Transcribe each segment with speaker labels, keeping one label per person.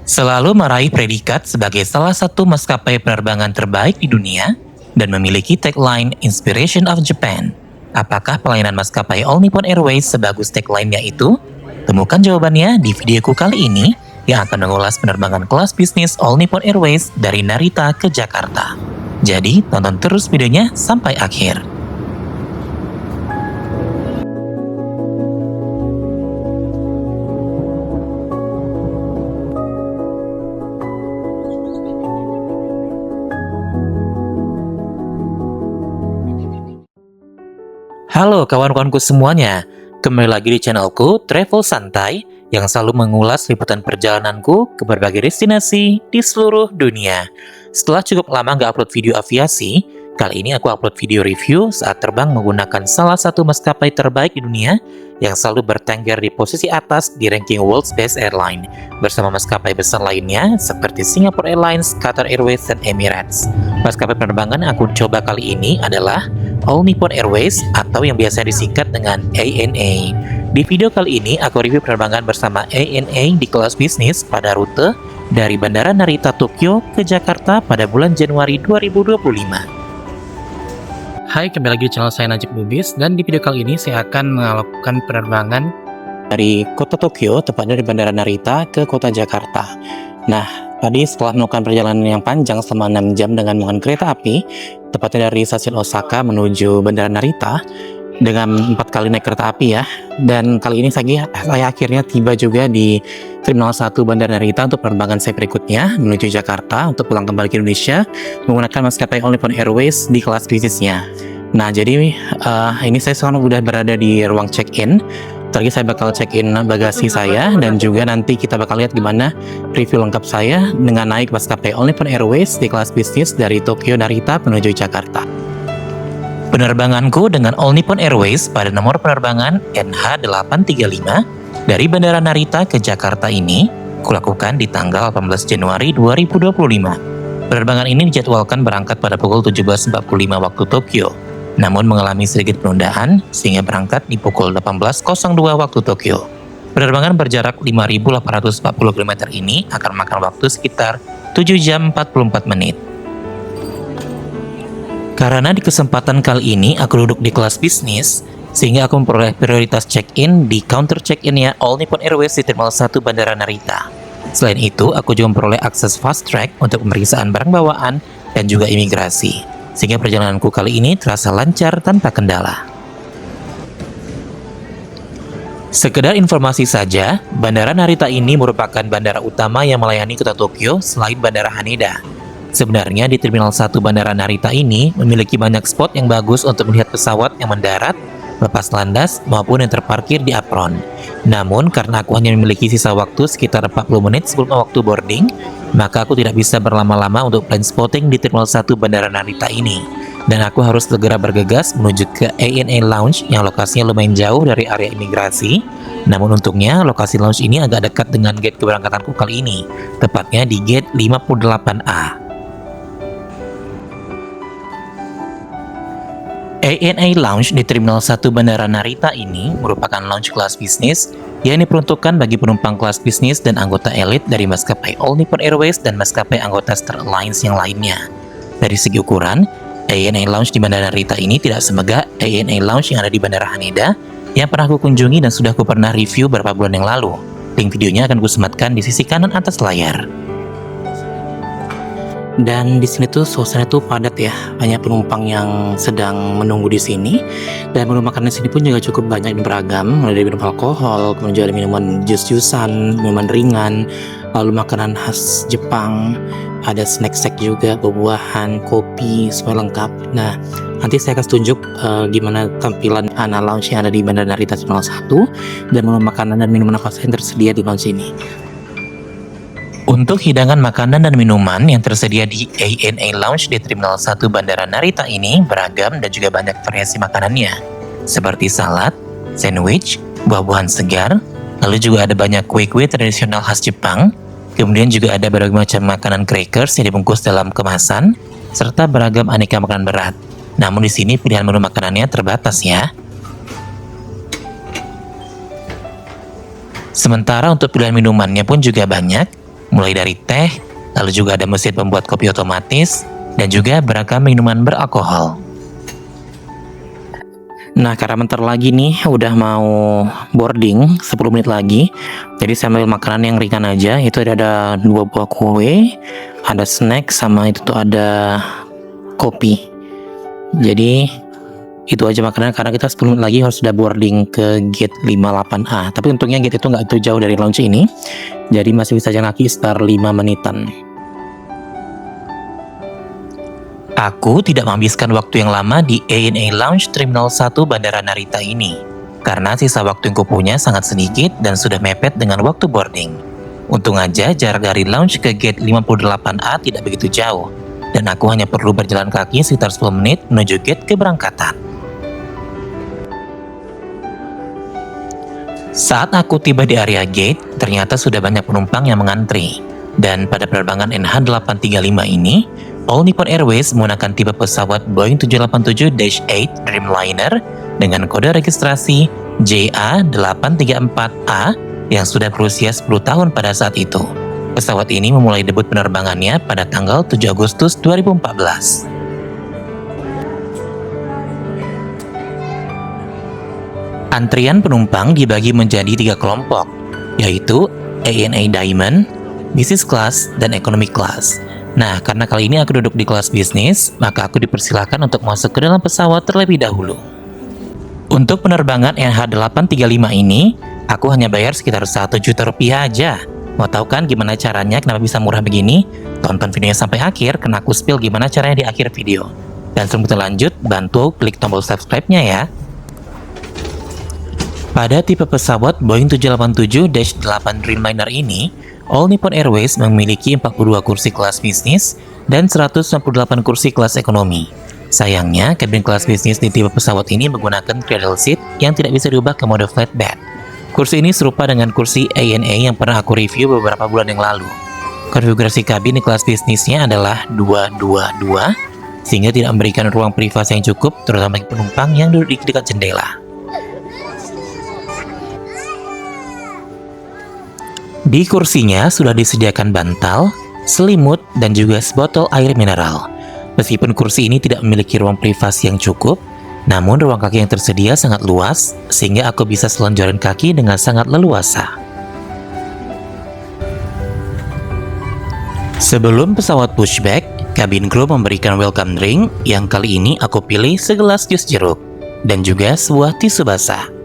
Speaker 1: Selalu meraih predikat sebagai salah satu maskapai penerbangan terbaik di dunia dan memiliki tagline Inspiration of Japan. Apakah pelayanan maskapai All Nippon Airways sebagus tagline-nya itu? Temukan jawabannya di videoku kali ini yang akan mengulas penerbangan kelas bisnis All Nippon Airways dari Narita ke Jakarta. Jadi, tonton terus videonya sampai akhir. Halo kawan-kawanku semuanya, kembali lagi di channelku Travel Santai yang selalu mengulas liputan perjalananku ke berbagai destinasi di seluruh dunia. Setelah cukup lama nggak upload video aviasi, kali ini aku upload video review saat terbang menggunakan salah satu maskapai terbaik di dunia yang selalu bertengger di posisi atas di ranking World's Best Airline bersama maskapai besar lainnya seperti Singapore Airlines, Qatar Airways, dan Emirates. Maskapai penerbangan yang aku coba kali ini adalah All Nippon Airways atau yang biasa disingkat dengan ANA. Di video kali ini aku review penerbangan bersama ANA di kelas bisnis pada rute dari Bandara Narita Tokyo ke Jakarta pada bulan Januari 2025. Hai, kembali lagi di channel saya Najib Bubis, dan di video kali ini saya akan melakukan penerbangan dari kota Tokyo, tepatnya dari Bandara Narita ke kota Jakarta. Nah, tadi setelah melakukan perjalanan yang panjang selama 6 jam dengan menggunakan kereta api, tepatnya dari stasiun Osaka menuju Bandara Narita, dengan 4 kali naik kereta api ya. Dan kali ini saya akhirnya tiba juga di Terminal 1 Bandara Narita untuk penerbangan saya berikutnya menuju Jakarta untuk pulang kembali ke Indonesia menggunakan maskapai All Nippon Airways di kelas bisnisnya. Nah, jadi ini saya sekarang sudah berada di ruang check-in. Tadi saya bakal check-in bagasi saya dan juga nanti kita bakal lihat gimana review lengkap saya dengan naik maskapai All Nippon Airways di kelas bisnis dari Tokyo Narita menuju Jakarta. Penerbanganku dengan All Nippon Airways pada nomor penerbangan NH835 dari Bandara Narita ke Jakarta ini kulakukan di tanggal 18 Januari 2025. Penerbangan ini dijadwalkan berangkat pada pukul 17.45 waktu Tokyo, namun mengalami sedikit penundaan sehingga berangkat di pukul 18.02 waktu Tokyo. Penerbangan berjarak 5.840 km ini akan memakan waktu sekitar 7 jam 44 menit. Karena di kesempatan kali ini aku duduk di kelas bisnis, sehingga aku memperoleh prioritas check-in di counter check-in-nya All Nippon Airways di Terminal 1 Bandara Narita. Selain itu, aku juga memperoleh akses fast track untuk pemeriksaan barang bawaan dan juga imigrasi, sehingga perjalananku kali ini terasa lancar tanpa kendala. Sekedar informasi saja, Bandara Narita ini merupakan bandara utama yang melayani kota Tokyo selain Bandara Haneda. Sebenarnya di Terminal 1 Bandara Narita ini memiliki banyak spot yang bagus untuk melihat pesawat yang mendarat, lepas landas, maupun yang terparkir di apron. Namun karena aku hanya memiliki sisa waktu sekitar 40 menit sebelum waktu boarding, maka aku tidak bisa berlama-lama untuk blind spotting di Terminal 1 Bandara Narita ini. Dan aku harus segera bergegas menuju ke ANA Lounge yang lokasinya lumayan jauh dari area imigrasi. Namun untungnya lokasi lounge ini agak dekat dengan gate keberangkatanku kali ini, tepatnya di gate 58A. ANA Lounge di Terminal 1 Bandara Narita ini merupakan lounge kelas bisnis yang diperuntukkan bagi penumpang kelas bisnis dan anggota elit dari maskapai All Nippon Airways dan maskapai anggota Star Alliance yang lainnya. Dari segi ukuran, ANA Lounge di Bandara Narita ini tidak semegah ANA Lounge yang ada di Bandara Haneda yang pernah aku kunjungi dan sudah aku pernah review beberapa bulan yang lalu. Link videonya akan kusematkan di sisi kanan atas layar. Dan di sini tuh suasana tuh padat ya, banyak penumpang yang sedang menunggu di sini. Dan menu makanan di sini pun juga cukup banyak dan beragam, mulai dari minum alkohol, kemudian ada minuman jus-jusan, minuman ringan, lalu makanan khas Jepang, ada snack-snack juga, buah-buahan, kopi, semua lengkap. Nah, nanti saya akan tunjuk gimana tampilan ANA Lounge yang ada di Bandara Narita Terminal 1 dan menu makanan dan minuman apa saja yang tersedia di lounge ini. Untuk hidangan makanan dan minuman yang tersedia di ANA Lounge di Terminal 1 Bandara Narita ini beragam dan juga banyak variasi makanannya, seperti salad, sandwich, buah-buahan segar, lalu juga ada banyak kue-kue tradisional khas Jepang, kemudian juga ada berbagai macam makanan crackers yang dibungkus dalam kemasan, serta beragam aneka makanan berat. Namun di sini pilihan menu makanannya terbatas ya. Sementara untuk pilihan minumannya pun juga banyak, mulai dari teh, lalu juga ada mesin pembuat kopi otomatis, dan juga beragam minuman beralkohol. Nah, karena bentar lagi nih udah mau boarding, 10 menit lagi. Jadi saya ambil makanan yang ringan aja. Itu ada 2 buah kue, ada snack, sama itu tuh ada kopi. Jadi itu aja makanan karena kita 10 menit lagi harus sudah boarding ke gate 58A. Tapi untungnya gate itu nggak itu jauh dari lounge ini. Jadi masih bisa jalan kaki sekitar 5 menitan. Aku tidak menghabiskan waktu yang lama di ANA Lounge Terminal 1 Bandara Narita ini, karena sisa waktu yang kupunya sangat sedikit dan sudah mepet dengan waktu boarding. Untung aja jarak dari lounge ke gate 58A tidak begitu jauh, dan aku hanya perlu berjalan kaki sekitar 10 menit menuju gate keberangkatan. Saat aku tiba di area gate, ternyata sudah banyak penumpang yang mengantri. Dan pada penerbangan NH835 ini, All Nippon Airways menggunakan tipe pesawat Boeing 787-8 Dreamliner dengan kode registrasi JA834A yang sudah berusia 10 tahun pada saat itu. Pesawat ini memulai debut penerbangannya pada tanggal 7 Agustus 2014. Antrian penumpang dibagi menjadi 3 kelompok, yaitu ANA Diamond, Business Class, dan Economy Class. Nah, karena kali ini aku duduk di kelas bisnis, maka aku dipersilakan untuk masuk ke dalam pesawat terlebih dahulu. Untuk penerbangan NH835 ini, aku hanya bayar sekitar 1 juta rupiah aja. Mau tahu kan gimana caranya, kenapa bisa murah begini? Tonton videonya sampai akhir, karena aku spill gimana caranya di akhir video. Dan sebelum kita lanjut, bantu klik tombol subscribe-nya ya. Pada tipe pesawat Boeing 787-8 Dreamliner ini, All Nippon Airways memiliki 42 kursi kelas bisnis dan 198 kursi kelas ekonomi. Sayangnya, kabin kelas bisnis di tipe pesawat ini menggunakan cradle seat yang tidak bisa diubah ke mode flatbed. Kursi ini serupa dengan kursi ANA yang pernah aku review beberapa bulan yang lalu. Konfigurasi kabin di kelas bisnisnya adalah 222, sehingga tidak memberikan ruang privasi yang cukup, terutama bagi penumpang yang duduk di dekat jendela. Di kursinya sudah disediakan bantal, selimut, dan juga sebotol air mineral. Meskipun kursi ini tidak memiliki ruang privasi yang cukup, namun ruang kaki yang tersedia sangat luas, sehingga aku bisa selonjoran kaki dengan sangat leluasa. Sebelum pesawat pushback, kabin kru memberikan welcome drink yang kali ini aku pilih segelas jus jeruk, dan juga sebuah tisu basah.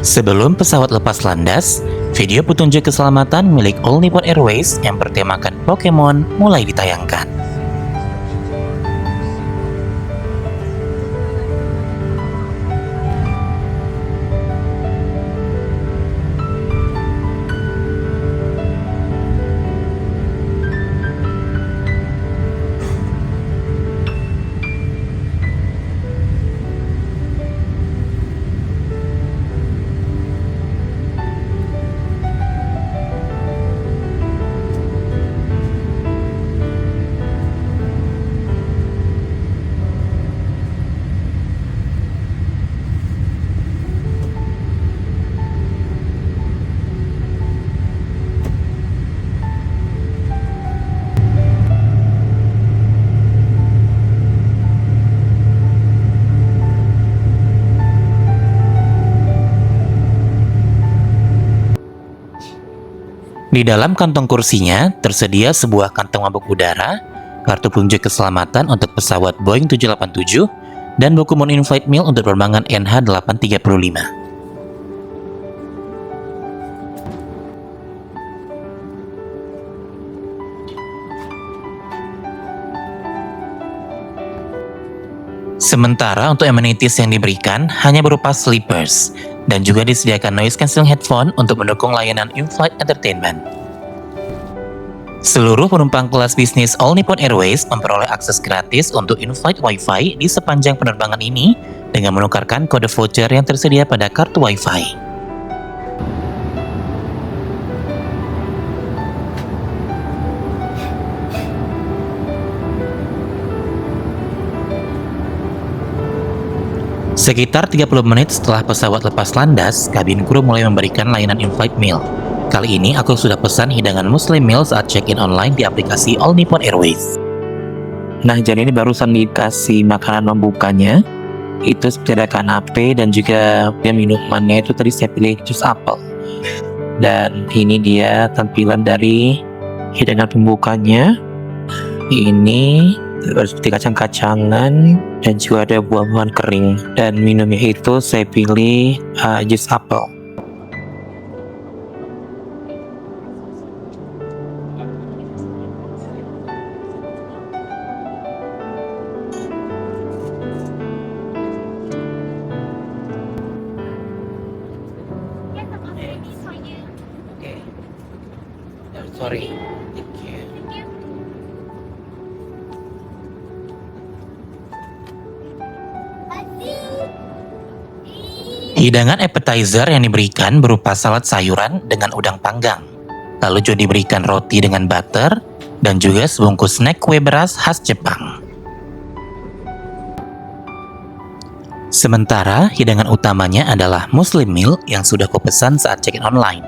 Speaker 1: Sebelum pesawat lepas landas, video petunjuk keselamatan milik All Nippon Airways yang bertemakan Pokemon mulai ditayangkan. Di dalam kantong kursinya tersedia sebuah kantong mabuk udara, kartu petunjuk keselamatan untuk pesawat Boeing 787, dan buku in-flight meal untuk penerbangan NH835. Sementara untuk amenities yang diberikan hanya berupa sleepers, dan juga disediakan noise cancelling headphone untuk mendukung layanan in-flight entertainment. Seluruh penumpang kelas bisnis All Nippon Airways memperoleh akses gratis untuk in-flight Wi-Fi di sepanjang penerbangan ini dengan menukarkan kode voucher yang tersedia pada kartu Wi-Fi. Sekitar 30 menit setelah pesawat lepas landas, kabin kru mulai memberikan layanan in-flight meal. Kali ini aku sudah pesan hidangan Muslim meal saat check-in online di aplikasi All Nippon Airways. Nah, jadi ini barusan dikasih makanan pembukanya. Itu seperti ada kanape dan juga minumannya itu tadi saya pilih jus apel. Dan ini dia tampilan dari hidangan pembukanya. Ini seperti kacang-kacangan dan juga ada buah-buahan kering. Dan minumnya itu saya pilih jus apel. Sorry. Hidangan appetizer yang diberikan berupa salad sayuran dengan udang panggang. Lalu juga diberikan roti dengan butter dan juga sebungkus snack kue beras khas Jepang. Sementara hidangan utamanya adalah Muslim meal yang sudah kupesan saat check-in online,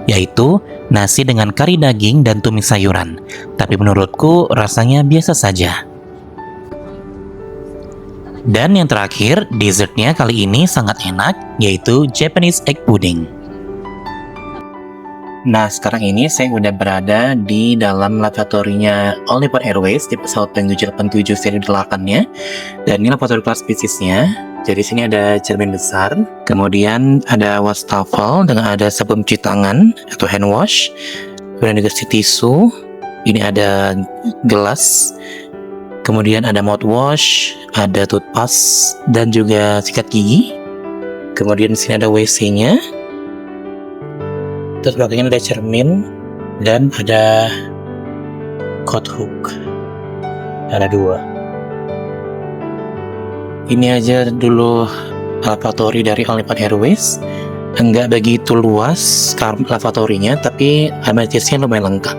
Speaker 1: yaitu nasi dengan kari daging dan tumis sayuran. Tapi menurutku rasanya biasa saja. Dan yang terakhir, dessertnya kali ini sangat enak, yaitu Japanese egg pudding. Nah, sekarang ini saya udah berada di dalam lavatory-nya All Nippon Airways di pesawat Boeing 787 seri 8-nya. Dan ini lavatory kelas bisnisnya. Jadi sini ada cermin besar, kemudian ada wastafel dengan ada sabun cuci tangan atau hand wash, kemudian dikasih tisu. Ini ada gelas. Kemudian ada mouthwash, ada toothpaste, dan juga sikat gigi. Kemudian di sini ada WC-nya. Terus belakangnya ada cermin dan ada coat hook. Ada 2. Ini aja dulu lavatory dari All Nippon Airways. Enggak begitu luas lavatory-nya, tapi amenities-nya lumayan lengkap.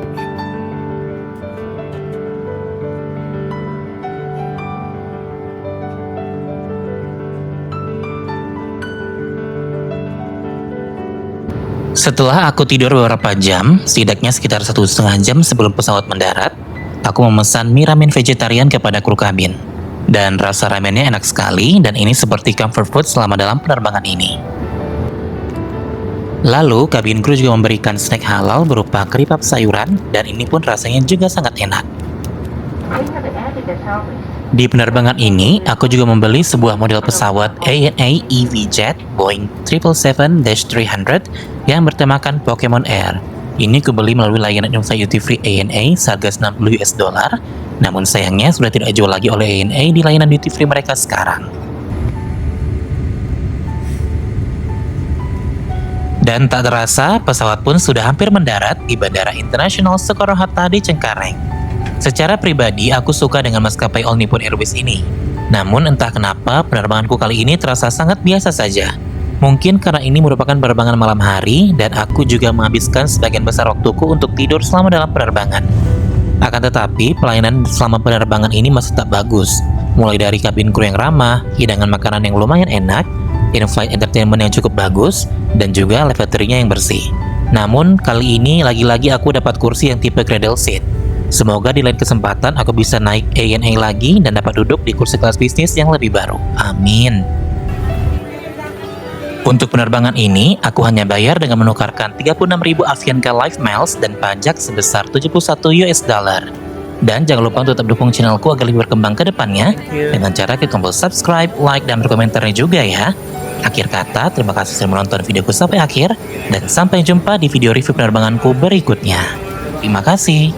Speaker 1: Setelah aku tidur beberapa jam, setidaknya sekitar 1,5 jam sebelum pesawat mendarat, aku memesan mie ramen vegetarian kepada kru kabin. Dan rasa ramennya enak sekali, dan ini seperti comfort food selama dalam penerbangan ini. Lalu, kabin kru juga memberikan snack halal berupa keripap sayuran, dan ini pun rasanya juga sangat enak. Di penerbangan ini, aku juga membeli sebuah model pesawat ANA EVJet Boeing 777-300 yang bertemakan Pokemon Air. Ini kubeli melalui layanan in-flight duty free ANA seharga $60. Namun sayangnya sudah tidak dijual lagi oleh ANA di layanan duty free mereka sekarang. Dan tak terasa, pesawat pun sudah hampir mendarat di Bandara Internasional Soekarno-Hatta di Cengkareng. Secara pribadi, aku suka dengan maskapai All Nippon Airways ini. Namun entah kenapa, penerbanganku kali ini terasa sangat biasa saja. Mungkin karena ini merupakan penerbangan malam hari, dan aku juga menghabiskan sebagian besar waktuku untuk tidur selama dalam penerbangan. Akan tetapi, pelayanan selama penerbangan ini masih tetap bagus. Mulai dari kabin kru yang ramah, hidangan makanan yang lumayan enak, in-flight entertainment yang cukup bagus, dan juga lavatory-nya yang bersih. Namun, kali ini lagi-lagi aku dapat kursi yang tipe cradle seat. Semoga di lain kesempatan aku bisa naik ANA lagi dan dapat duduk di kursi kelas bisnis yang lebih baru. Amin. Untuk penerbangan ini, aku hanya bayar dengan menukarkan 36.000 Avianca Life Miles dan pajak sebesar $71. Dan jangan lupa untuk tetap dukung channelku agar lebih berkembang ke depannya dengan cara klik tombol subscribe, like, dan berkomentarnya juga ya. Akhir kata, terima kasih sudah menonton videoku sampai akhir, dan sampai jumpa di video review penerbanganku berikutnya. Terima kasih.